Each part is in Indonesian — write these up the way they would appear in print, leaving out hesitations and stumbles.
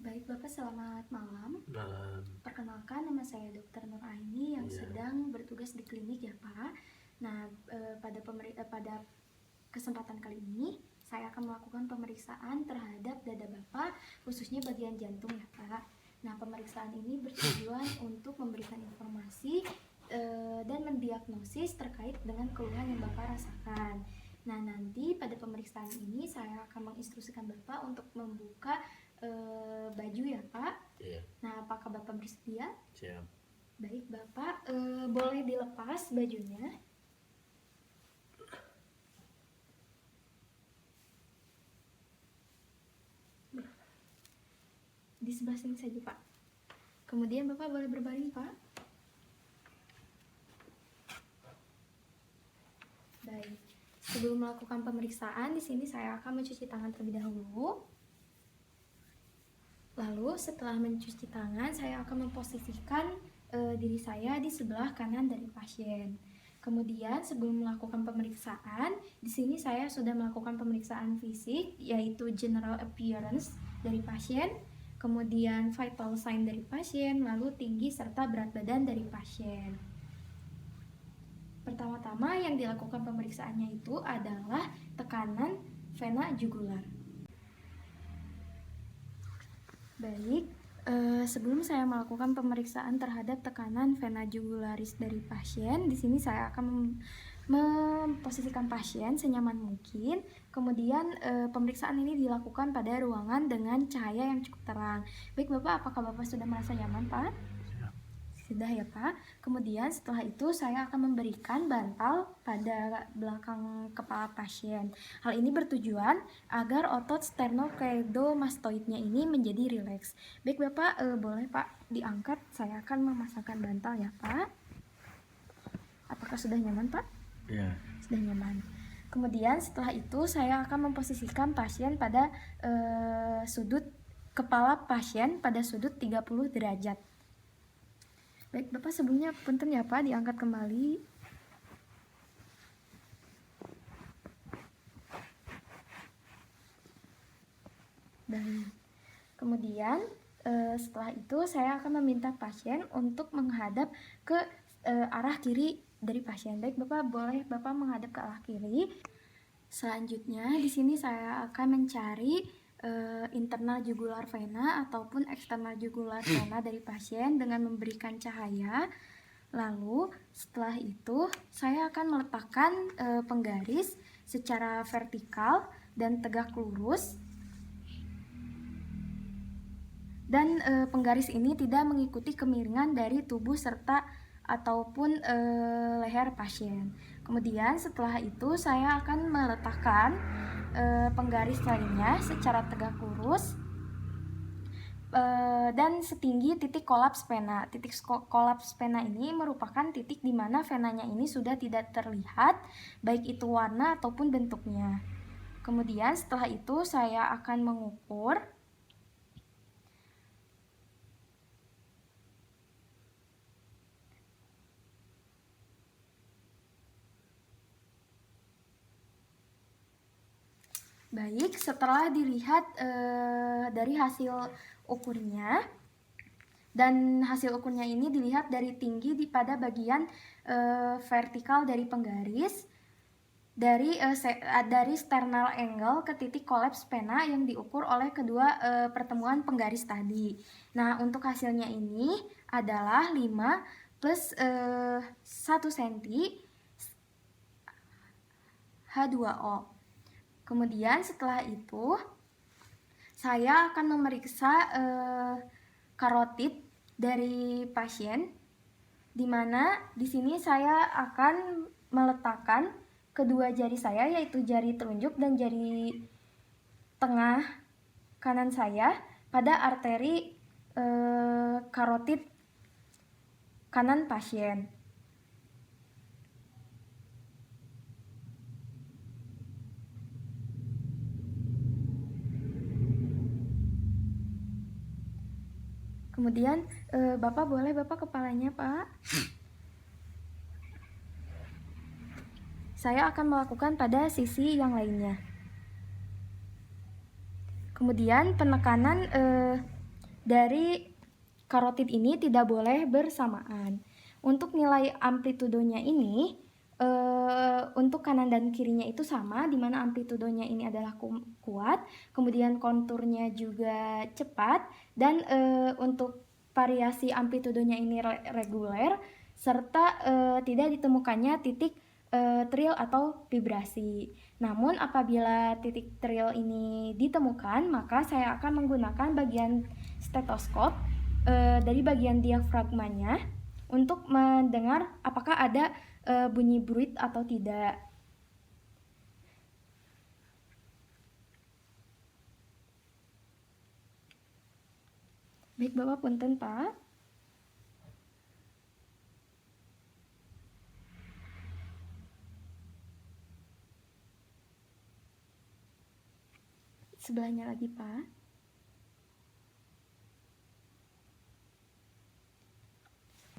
Baik Bapak, selamat malam. Malam. Perkenalkan, nama saya Dr. Nur Aini yang sedang bertugas di klinik ya Pak. Nah, pada kesempatan kali ini saya akan melakukan pemeriksaan terhadap dada Bapak, khususnya bagian jantung ya Pak. Nah, pemeriksaan ini bertujuan untuk memberikan informasi dan mendiagnosis terkait dengan keluhan yang Bapak rasakan. Nah, nanti pada pemeriksaan ini saya akan menginstruksikan Bapak untuk membuka baju ya Pak. Iya. Nah, apakah Bapak bersedia? Siap. Baik Bapak, boleh dilepas bajunya. Di sebelah sini saja Pak. Kemudian Bapak boleh berbaring Pak. Baik. Sebelum melakukan pemeriksaan, di sini saya akan mencuci tangan terlebih dahulu. Lalu setelah mencuci tangan, saya akan memposisikan diri saya di sebelah kanan dari pasien. Kemudian sebelum melakukan pemeriksaan, di sini saya sudah melakukan pemeriksaan fisik, yaitu general appearance dari pasien, kemudian vital sign dari pasien, lalu tinggi serta berat badan dari pasien. Pertama-tama yang dilakukan pemeriksaannya itu adalah tekanan vena jugular. Baik, sebelum saya melakukan pemeriksaan terhadap tekanan vena jugularis dari pasien, di sini saya akan memposisikan pasien senyaman mungkin. Kemudian pemeriksaan ini dilakukan pada ruangan dengan cahaya yang cukup terang. Baik Bapak, apakah Bapak sudah merasa nyaman Pak? Sudah ya Pak. Kemudian setelah itu saya akan memberikan bantal pada belakang kepala pasien. Hal ini bertujuan agar otot sternocleidomastoidnya ini menjadi rileks. Baik Bapak, boleh Pak diangkat. Saya akan memasangkan bantal ya Pak. Apakah sudah nyaman Pak? Ya. Sudah nyaman. Kemudian setelah itu saya akan memposisikan pasien pada sudut kepala pasien pada sudut 30 derajat. Baik Bapak, sebelumnya punten ya Pak, diangkat kembali. Dan kemudian setelah itu saya akan meminta pasien untuk menghadap ke arah kiri dari pasien. Baik Bapak, boleh Bapak menghadap ke arah kiri. Selanjutnya di sini saya akan mencari internal jugular vena ataupun eksternal jugular vena dari pasien dengan memberikan cahaya. Lalu setelah itu saya akan meletakkan penggaris secara vertikal dan tegak lurus. Dan penggaris ini tidak mengikuti kemiringan dari tubuh serta ataupun leher pasien. Kemudian setelah itu saya akan meletakkan penggaris lainnya secara tegak lurus dan setinggi titik kolaps vena. Titik kolaps vena ini merupakan titik di mana venanya ini sudah tidak terlihat, baik itu warna ataupun bentuknya. Kemudian setelah itu saya akan mengukur baik. Setelah dilihat dari hasil ukurnya, dan hasil ukurnya ini dilihat dari tinggi pada bagian vertikal dari penggaris, dari sternal angle ke titik kolaps vena yang diukur oleh kedua pertemuan penggaris tadi. Nah, untuk hasilnya ini adalah 5 plus 1 cm H2O. Kemudian setelah itu saya akan memeriksa karotid dari pasien, di mana di sini saya akan meletakkan kedua jari saya, yaitu jari telunjuk dan jari tengah kanan saya pada arteri karotid kanan pasien. Kemudian Bapak boleh Bapak kepalanya Pak. Saya akan melakukan pada sisi yang lainnya. Kemudian penekanan dari karotid ini tidak boleh bersamaan. Untuk nilai amplitudonya ini untuk kanan dan kirinya itu sama, di mana amplitudonya ini adalah kuat, kemudian konturnya juga cepat, dan untuk variasi amplitudonya ini reguler, serta tidak ditemukannya titik trill atau vibrasi. Namun apabila titik trill ini ditemukan, maka saya akan menggunakan bagian stetoskop dari bagian diafragmanya untuk mendengar apakah ada bunyi bruit atau tidak. Baik Bapak, punten Pak. Sebelahnya lagi Pak.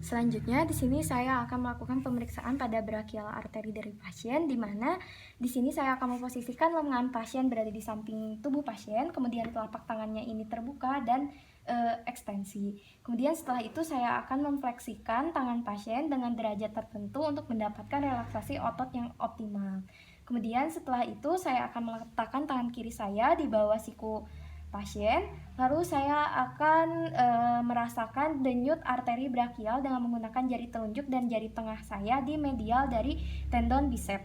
Selanjutnya di sini saya akan melakukan pemeriksaan pada brachial artery dari pasien, di mana di sini saya akan memposisikan lengan pasien berada di samping tubuh pasien, kemudian telapak tangannya ini terbuka dan ekstensi. Kemudian setelah itu saya akan memfleksikan tangan pasien dengan derajat tertentu untuk mendapatkan relaksasi otot yang optimal. Kemudian setelah itu saya akan meletakkan tangan kiri saya di bawah siku pasien, lalu saya akan merasakan denyut arteri brachial dengan menggunakan jari telunjuk dan jari tengah saya di medial dari tendon bicep.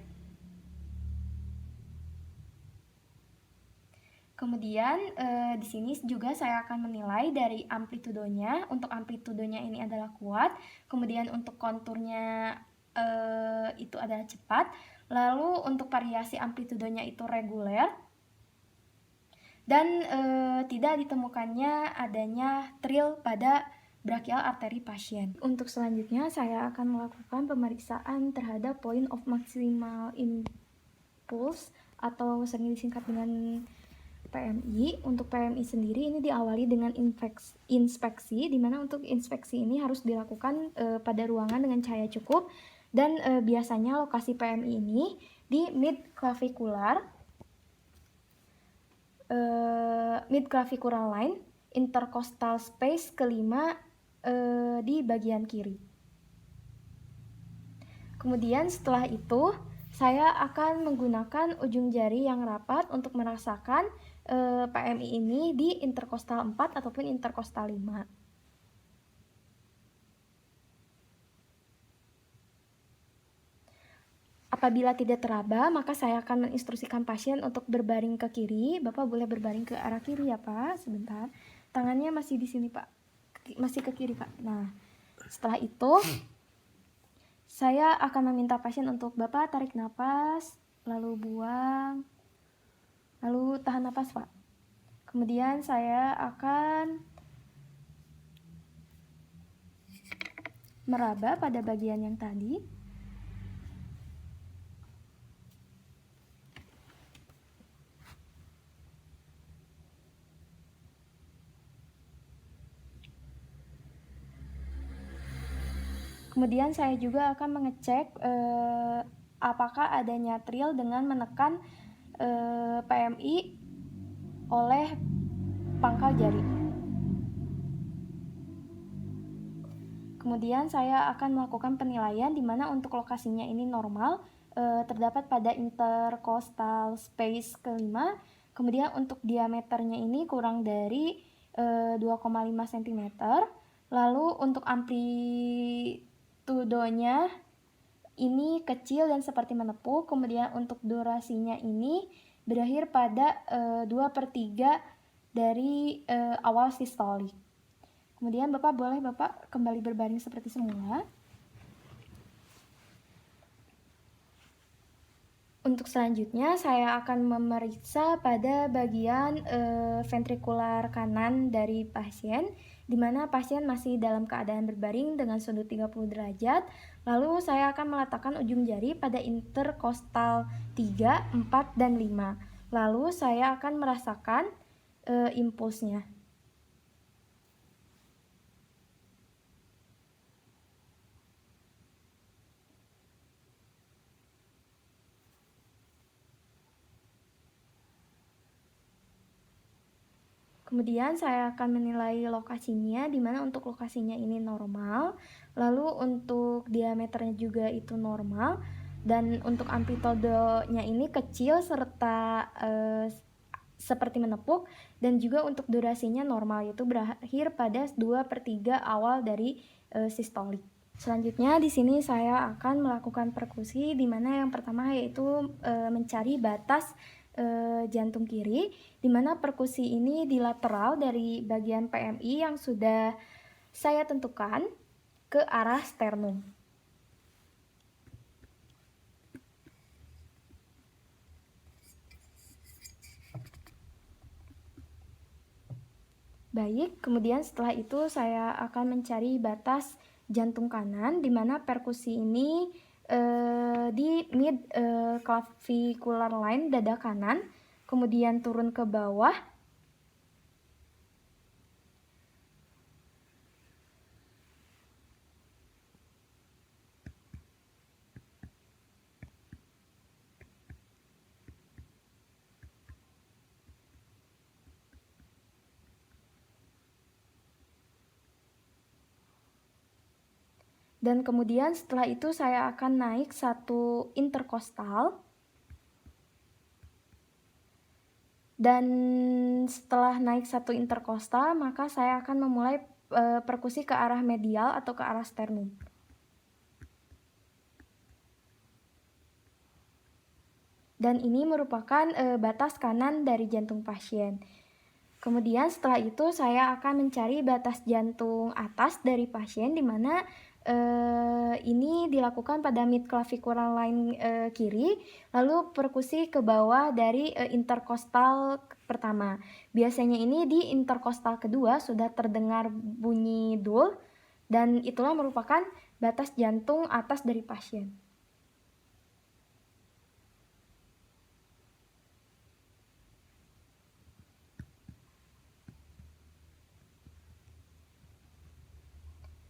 Kemudian di sini juga saya akan menilai dari amplitudonya. Untuk amplitudonya ini adalah kuat, kemudian untuk konturnya itu adalah cepat, lalu untuk variasi amplitudonya itu reguler, dan tidak ditemukannya adanya trill pada brachial artery pasien. Untuk selanjutnya saya akan melakukan pemeriksaan terhadap point of maximal impulse atau sering disingkat dengan PMI. Untuk PMI sendiri ini diawali dengan inspeksi, di mana untuk inspeksi ini harus dilakukan pada ruangan dengan cahaya cukup, dan biasanya lokasi PMI ini di mid-clavicular line, intercostal space kelima di bagian kiri. Kemudian setelah itu saya akan menggunakan ujung jari yang rapat untuk merasakan PMI ini di intercostal 4 ataupun intercostal 5. Apabila tidak teraba, maka saya akan menginstruksikan pasien untuk berbaring ke kiri. Bapak boleh berbaring ke arah kiri ya Pak, sebentar. Tangannya masih di sini Pak, masih ke kiri Pak. Nah, setelah itu saya akan meminta pasien untuk Bapak tarik napas, lalu buang, lalu tahan napas Pak. Kemudian saya akan meraba pada bagian yang tadi. Kemudian saya juga akan mengecek apakah adanya trill dengan menekan PMI oleh pangkal jari. Kemudian saya akan melakukan penilaian di mana untuk lokasinya ini normal, terdapat pada intercostal space kelima. Kemudian untuk diameternya ini kurang dari 2,5 cm. Lalu untuk amplitudonya ini kecil dan seperti menepuk. Kemudian untuk durasinya ini berakhir pada 2/3 dari awal sistolik. Kemudian Bapak kembali berbaring seperti semula. Untuk selanjutnya saya akan memeriksa pada bagian ventrikular kanan dari pasien, di mana pasien masih dalam keadaan berbaring dengan sudut 30 derajat. Lalu saya akan meletakkan ujung jari pada interkostal 3, 4, dan 5. Lalu saya akan merasakan impulsnya. Kemudian saya akan menilai lokasinya, di mana untuk lokasinya ini normal, lalu untuk diameternya juga itu normal, dan untuk amplitudenya ini kecil serta seperti menepuk, dan juga untuk durasinya normal, yaitu berakhir pada 2/3 awal dari sistolik. Selanjutnya di sini saya akan melakukan perkusi, di mana yang pertama yaitu mencari batas jantung kiri, di mana perkusi ini di lateral dari bagian PMI yang sudah saya tentukan ke arah sternum. Baik, kemudian setelah itu saya akan mencari batas jantung kanan, di mana perkusi ini di mid clavicular line dada kanan, kemudian turun ke bawah, dan kemudian setelah itu saya akan naik satu interkostal, dan setelah naik satu interkostal maka saya akan memulai perkusi ke arah medial atau ke arah sternum. Dan ini merupakan batas kanan dari jantung pasien. Kemudian setelah itu saya akan mencari batas jantung atas dari pasien, di mana ini dilakukan pada mid clavicular line kiri, lalu perkusi ke bawah dari interkostal pertama. Biasanya ini di interkostal kedua sudah terdengar bunyi dul, dan itulah merupakan batas jantung atas dari pasien.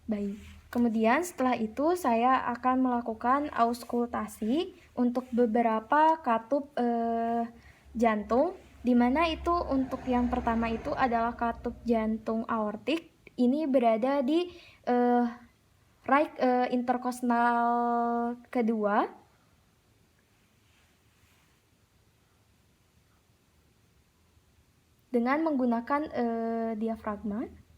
Baik, kemudian setelah itu saya akan melakukan auskultasi untuk beberapa katup jantung, di mana itu untuk yang pertama itu adalah katup jantung aortik. Ini berada di right interkostal kedua. Dengan menggunakan diafragma.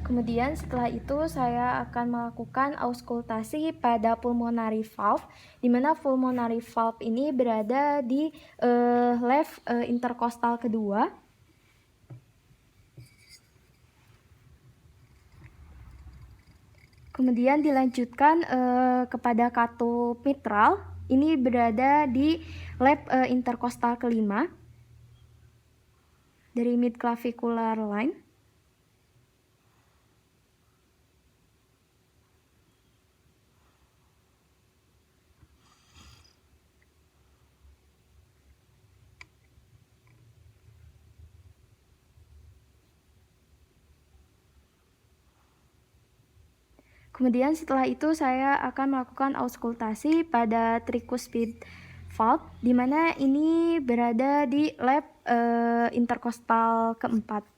Kemudian setelah itu saya akan melakukan auskultasi pada pulmonary valve, di mana pulmonary valve ini berada di left interkostal kedua. Kemudian dilanjutkan kepada katup mitral, ini berada di left interkostal kelima dari mid clavicular line. Kemudian setelah itu saya akan melakukan auskultasi pada tricuspid valve, di mana ini berada di left interkostal keempat.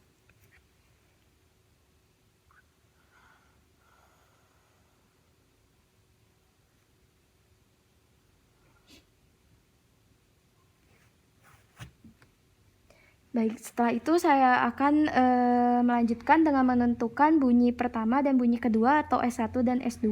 Baik, setelah itu saya akan melanjutkan dengan menentukan bunyi pertama dan bunyi kedua atau S1 dan S2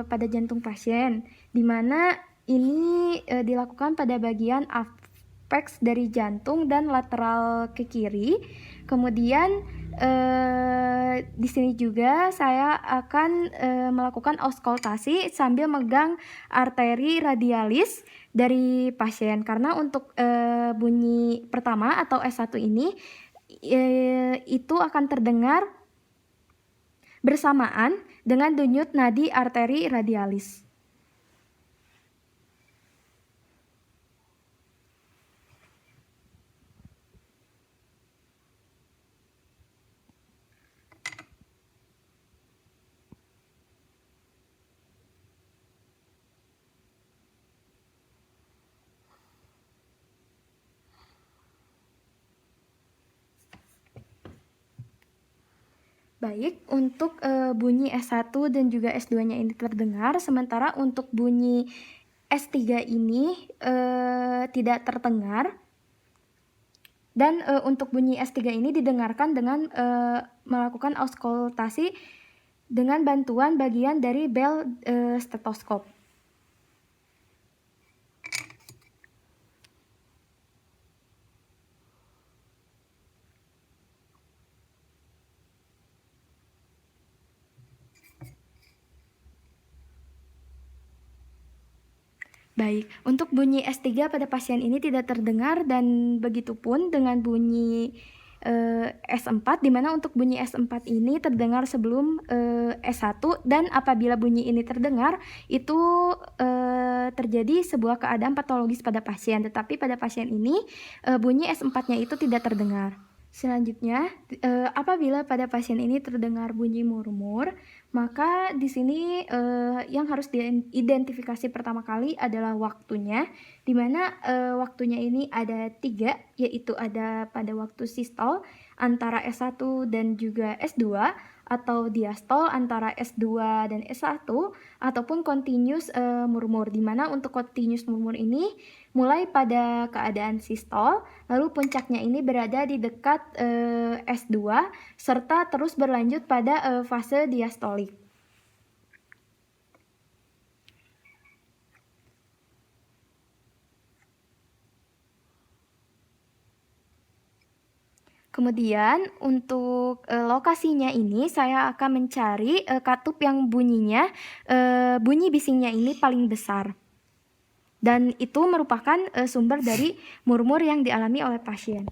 pada jantung pasien, di mana ini dilakukan pada bagian apex dari jantung dan lateral ke kiri. Kemudian di sini juga saya akan melakukan auskultasi sambil megang arteri radialis dari pasien, karena untuk bunyi pertama atau S1 ini itu akan terdengar bersamaan dengan denyut nadi arteri radialis. Baik, untuk bunyi S1 dan juga S2-nya ini terdengar, sementara untuk bunyi S3 ini tidak terdengar. Dan untuk bunyi S3 ini didengarkan dengan melakukan auskultasi dengan bantuan bagian dari bel stetoskop. Baik, untuk bunyi S3 pada pasien ini tidak terdengar dan begitupun dengan bunyi S4, di mana untuk bunyi S4 ini terdengar sebelum S1 dan apabila bunyi ini terdengar itu terjadi sebuah keadaan patologis pada pasien, tetapi pada pasien ini bunyi S4-nya itu tidak terdengar. Selanjutnya, apabila pada pasien ini terdengar bunyi murmur, maka di sini yang harus diidentifikasi pertama kali adalah waktunya, di mana waktunya ini ada 3, yaitu ada pada waktu sistol antara S1 dan juga S2, atau diastol antara S2 dan S1, ataupun continuous murmur, di mana untuk continuous murmur ini mulai pada keadaan sistol, lalu puncaknya ini berada di dekat S2, serta terus berlanjut pada fase diastolik. Kemudian untuk lokasinya ini saya akan mencari katup yang bunyinya bunyi bisingnya ini paling besar. Dan itu merupakan sumber dari murmur yang dialami oleh pasien.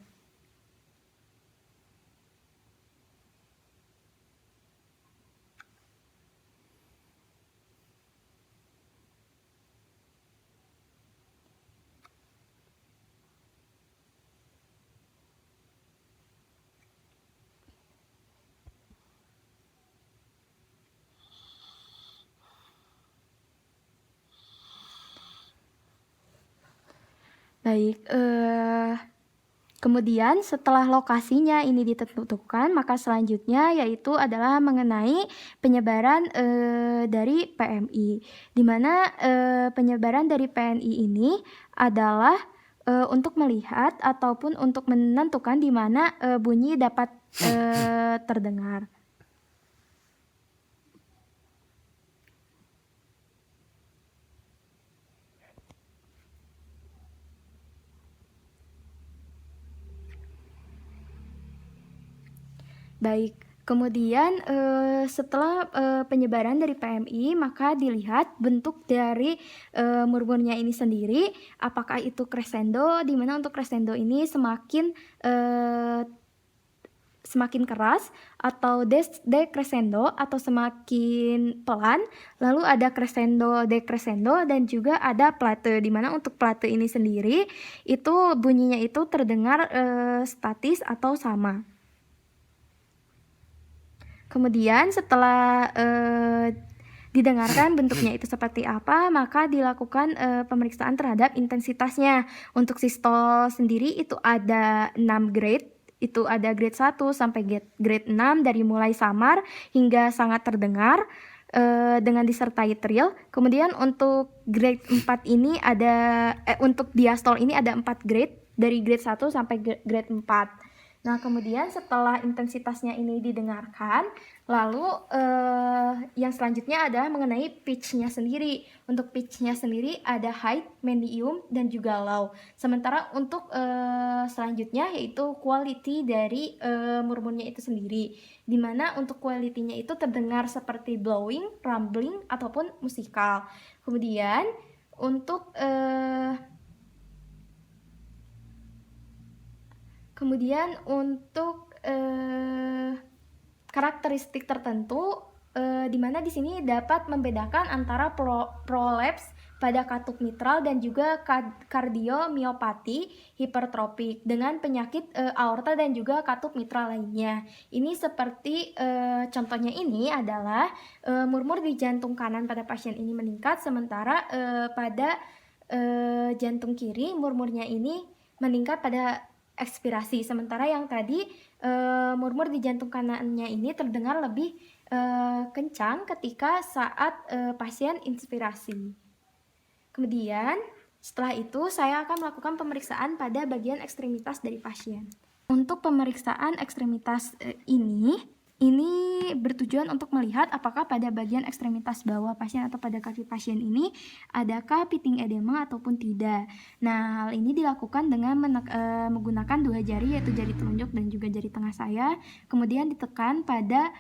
Baik, kemudian setelah lokasinya ini ditentukan, maka selanjutnya yaitu adalah mengenai penyebaran dari PMI, di mana penyebaran dari PMI ini adalah untuk melihat ataupun untuk menentukan di mana bunyi dapat terdengar. Baik, kemudian setelah penyebaran dari PMI, maka dilihat bentuk dari murmurnya ini sendiri, apakah itu crescendo, di mana untuk crescendo ini semakin keras, atau decrescendo atau semakin pelan, lalu ada crescendo, decrescendo, dan juga ada plate, di mana untuk plate ini sendiri itu bunyinya itu terdengar statis atau sama. Kemudian setelah didengarkan bentuknya itu seperti apa, maka dilakukan pemeriksaan terhadap intensitasnya. Untuk sistol sendiri itu ada 6 grade, itu ada grade 1 sampai grade 6 dari mulai samar hingga sangat terdengar dengan disertai trill. Kemudian untuk grade 4 ini ada untuk diastol ini ada 4 grade, dari grade 1 sampai grade 4. Nah, kemudian setelah intensitasnya ini didengarkan, lalu yang selanjutnya adalah mengenai pitch-nya sendiri. Untuk pitch-nya sendiri ada high, medium, dan juga low. Sementara untuk selanjutnya yaitu quality dari murmurnya itu sendiri, di mana untuk quality-nya itu terdengar seperti blowing, rumbling, ataupun musikal. Kemudian untuk karakteristik tertentu di mana di sini dapat membedakan antara prolapse pada katup mitral dan juga kardiomiopati hipertropik dengan penyakit aorta dan juga katup mitral lainnya. Ini seperti contohnya ini adalah murmur di jantung kanan pada pasien ini meningkat, sementara pada jantung kiri murmurnya ini meningkat pada ekspirasi. Sementara yang tadi murmur di jantung kanannya ini terdengar lebih kencang ketika saat pasien inspirasi. Kemudian setelah itu saya akan melakukan pemeriksaan pada bagian ekstremitas dari pasien. Untuk pemeriksaan ekstremitas ini bertujuan untuk melihat apakah pada bagian ekstremitas bawah pasien atau pada kaki pasien ini adakah piting edema ataupun tidak. Nah, hal ini dilakukan dengan menggunakan 2 jari, yaitu jari telunjuk dan juga jari tengah saya, kemudian ditekan pada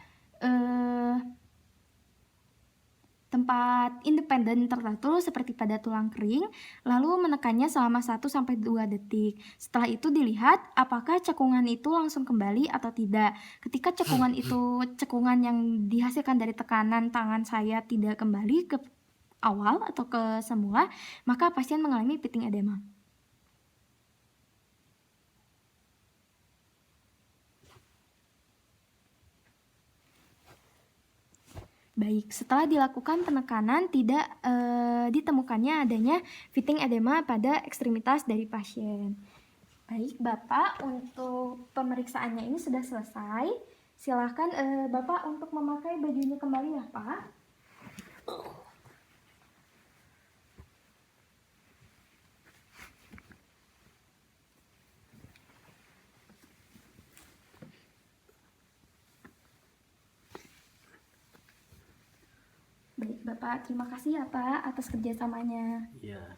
tempat independen tertentu seperti pada tulang kering, lalu menekannya selama 1-2 detik. Setelah itu dilihat apakah cekungan itu langsung kembali atau tidak. Ketika cekungan yang dihasilkan dari tekanan tangan saya tidak kembali ke awal atau ke semula, maka pasien mengalami piting edema. Baik, setelah dilakukan penekanan tidak ditemukannya adanya piting edema pada ekstremitas dari pasien. Baik, Bapak, untuk pemeriksaannya ini sudah selesai. Silahkan Bapak untuk memakai bajunya kembali ya, Pak. Baik, Bapak, terima kasih ya Pak atas kerjasamanya. Iya.